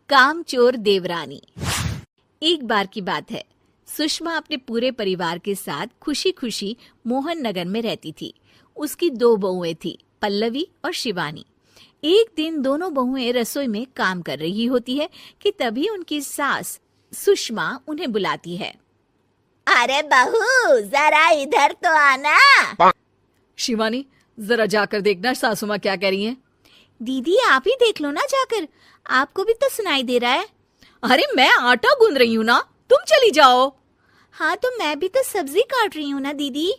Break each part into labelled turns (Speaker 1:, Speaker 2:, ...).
Speaker 1: कामचोर देवरानी। एक बार की बात है, सुषमा अपने पूरे परिवार के साथ खुशी खुशी मोहन नगर में रहती थी। उसकी 2 बहुएं थी, पल्लवी और शिवानी। एक दिन दोनों बहुएं रसोई में काम कर रही होती है कि तभी उनकी सास सुषमा उन्हें बुलाती है।
Speaker 2: अरे बहू, जरा इधर तो आना।
Speaker 3: शिवानी, जरा जाकर देखना सासू माँ क्या कह रही हैं।
Speaker 1: दीदी आप ही देख लो ना जाकर, आपको भी तो सुनाई दे रहा है।
Speaker 3: अरे मैं आटा गूंद रही हूँ ना, तुम चली जाओ।
Speaker 1: हाँ तो मैं भी तो सब्जी काट रही हूँ ना दीदी।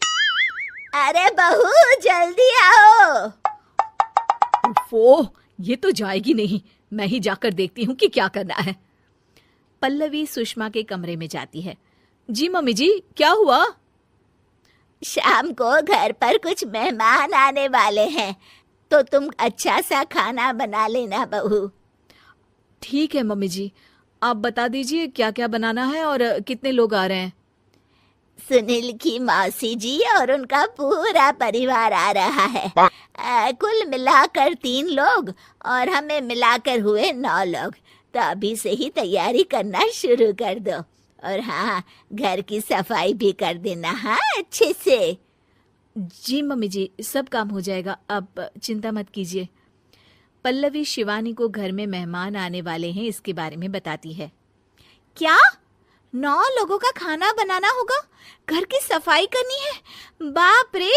Speaker 2: अरे बहू जल्दी आओ।
Speaker 3: ओह, ये तो जाएगी नहीं, मैं ही जाकर देखती हूँ कि क्या करना है।
Speaker 1: पल्लवी सुषमा के कमरे में जाती है। जी मम्मी जी, क्या हुआ?
Speaker 2: शाम को घर पर कुछ मेहमान आने वाले हैं, तो तुम अच्छा सा खाना बना लेना बहू।
Speaker 3: ठीक है मम्मी जी, आप बता दीजिए क्या क्या बनाना है और कितने लोग आ रहे हैं।
Speaker 2: सुनील की मौसी जी और उनका पूरा परिवार आ रहा है। कुल मिलाकर 3 लोग और हमें मिलाकर हुए 9 लोग। तो अभी से ही तैयारी करना शुरू कर दो। और हाँ, घर की सफाई भी कर देना, हाँ अच्छे से।
Speaker 1: जी मम्मी जी, सब काम हो जाएगा, आप चिंता मत कीजिए। पल्लवी शिवानी को घर में मेहमान आने वाले हैं इसके बारे में बताती है। क्या 9 लोगों का खाना बनाना होगा, घर की सफाई करनी है? बाप रे,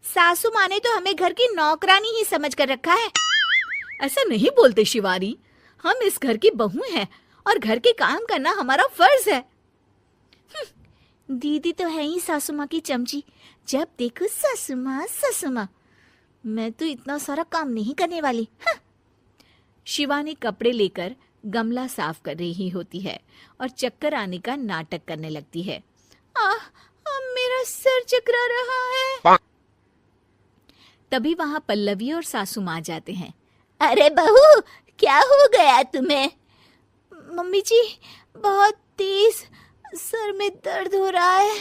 Speaker 1: सासू माँ ने तो हमें घर की नौकरानी ही समझ कर रखा है।
Speaker 3: ऐसा नहीं बोलते शिवानी, हम इस घर की बहू हैं और घर के काम करना हमारा फर्ज है।
Speaker 1: दीदी तो है ही सासू माँ की चमची, जब देखो सासू माँ सासू माँ। मैं तो इतना सारा काम नहीं करने वाली। शिवानी कपड़े लेकर गमला साफ कर रही होती है और चक्कर आने का नाटक करने लगती है। मेरा सर चकरा रहा है। तभी वहां पल्लवी और सासू माँ जाते हैं।
Speaker 2: अरे बहू, क्या हो गया तुम्हें?
Speaker 1: मम्मी जी, बहुत तेज सर में दर्द हो रहा है।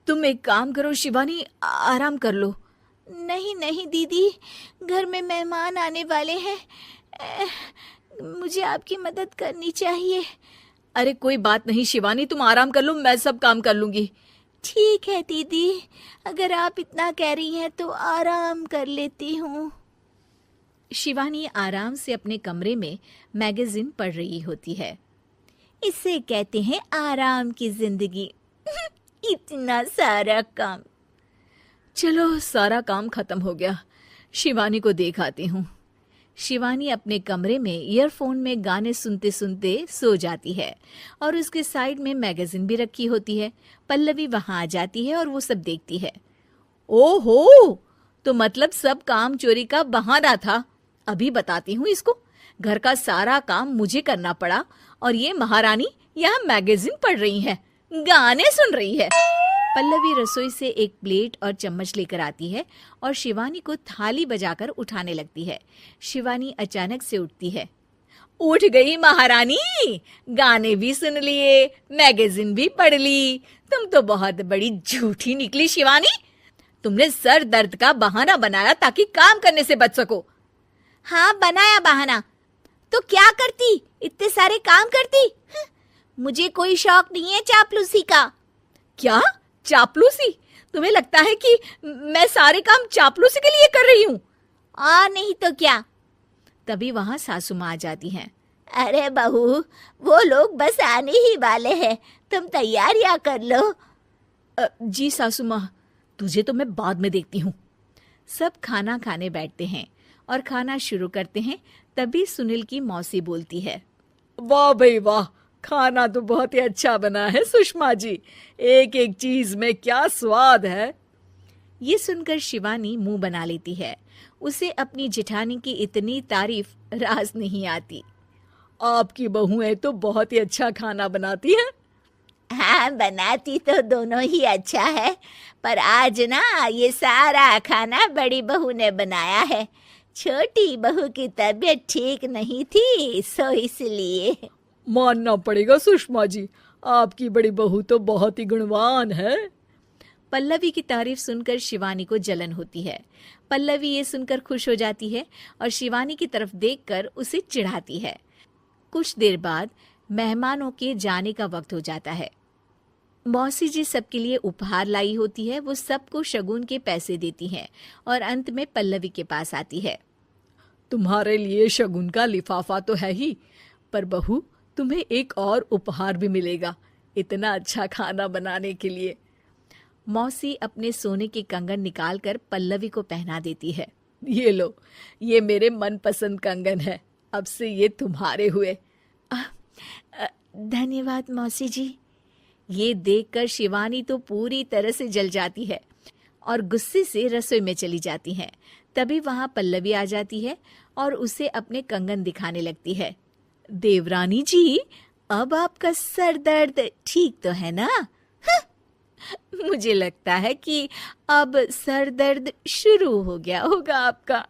Speaker 3: तुम एक काम करो शिवानी, आराम कर लो।
Speaker 1: नहीं नहीं दीदी, घर में मेहमान आने वाले हैं, मुझे आपकी मदद करनी चाहिए।
Speaker 3: अरे कोई बात नहीं शिवानी, तुम आराम कर लो, मैं सब काम कर लूंगी।
Speaker 1: ठीक है दीदी, अगर आप इतना कह रही हैं तो आराम कर लेती हूँ। शिवानी आराम से अपने कमरे में मैगजीन पढ़ रही होती है। इसे कहते हैं आराम की जिंदगी। इतना सारा काम।
Speaker 3: चलो सारा काम खत्म हो गया, शिवानी को देख आती हूँ।
Speaker 1: शिवानी अपने कमरे में ईयरफोन में गाने सुनते सुनते सो जाती है और उसके साइड में मैगजीन भी रखी होती है। पल्लवी वहां आ जाती है और वो सब देखती है।
Speaker 3: ओहो, तो मतलब सब काम चोरी का बहाना था। अभी बताती हूँ इसको। घर का सारा काम मुझे करना पड़ा और ये महारानी यहाँ मैगजीन पढ़ रही है, गाने सुन रही है।
Speaker 1: पल्लवी रसोई से एक प्लेट और चम्मच लेकर आती है और शिवानी को थाली बजाकर उठाने लगती है। शिवानी अचानक से उठती है।
Speaker 3: उठ गई महारानी, गाने भी सुन लिए, मैगजीन भी पढ़ ली। तुम तो बहुत बड़ी झूठी निकली शिवानी। तुमने सर दर्द का बहाना बनाया ताकि काम करने से बच सको।
Speaker 1: हाँ बनाया बहाना, तो क्या करती, इतने सारे काम करती। मुझे कोई शौक नहीं है चापलूसी का।
Speaker 3: क्या चापलूसी? तुम्हें लगता है कि मैं सारे काम चापलूसी के लिए कर रही हूँ?
Speaker 1: और नहीं तो क्या। तभी वहां सासू माँ आ जाती हैं।
Speaker 2: अरे बहू, वो लोग बस आने ही वाले हैं, तुम तैयारियां कर लो।
Speaker 3: जी सासू माँ, तुझे तो मैं बाद में देखती हूँ।
Speaker 1: सब खाना खाने बैठते हैं और खाना शुरू करते हैं। तभी सुनील की मौसी बोलती है।
Speaker 3: वाह भाई वाह, खाना तो बहुत ही अच्छा बना है सुषमा जी, एक एक चीज में क्या स्वाद है।
Speaker 1: ये सुनकर शिवानी मुंह बना लेती है। उसे अपनी जेठानी की इतनी तारीफ रास नहीं आती।
Speaker 3: आपकी बहुएं तो बहुत ही अच्छा खाना बनाती हैं।
Speaker 2: हाँ, बनाती तो दोनों ही अच्छा है, पर आज ना ये सारा खाना बड़ी बहू ने बनाया है। छोटी बहू की तबीयत ठीक नहीं थी, सो इसलिए।
Speaker 3: मानना पड़ेगा सुषमा जी, आपकी बड़ी बहू तो बहुत ही गुणवान है।
Speaker 1: पल्लवी की तारीफ सुनकर शिवानी को जलन होती है। पल्लवी ये सुनकर खुश हो जाती है और शिवानी की तरफ देखकर उसे चिढ़ाती है। कुछ देर बाद मेहमानों के जाने का वक्त हो जाता है। मौसी जी सबके लिए उपहार लाई होती है। वो सबको शगुन के पैसे देती हैं और अंत में पल्लवी के पास आती है।
Speaker 3: तुम्हारे लिए शगुन का लिफाफा तो है ही, पर बहू तुम्हें एक और उपहार भी मिलेगा इतना अच्छा खाना बनाने के लिए।
Speaker 1: मौसी अपने सोने के कंगन निकालकर पल्लवी को पहना देती है।
Speaker 3: ये लो, ये मेरे मनपसंद कंगन है, अब से ये तुम्हारे हुए।
Speaker 1: धन्यवाद मौसी जी। ये देखकर शिवानी तो पूरी तरह से जल जाती है और गुस्से से रसोई में चली जाती है। तभी वहां पल्लवी आ जाती है और उसे अपने कंगन दिखाने लगती है।
Speaker 3: देवरानी जी,
Speaker 1: अब आपका सर दर्द ठीक तो है ना? मुझे लगता है कि अब सर दर्द शुरू हो गया होगा आपका।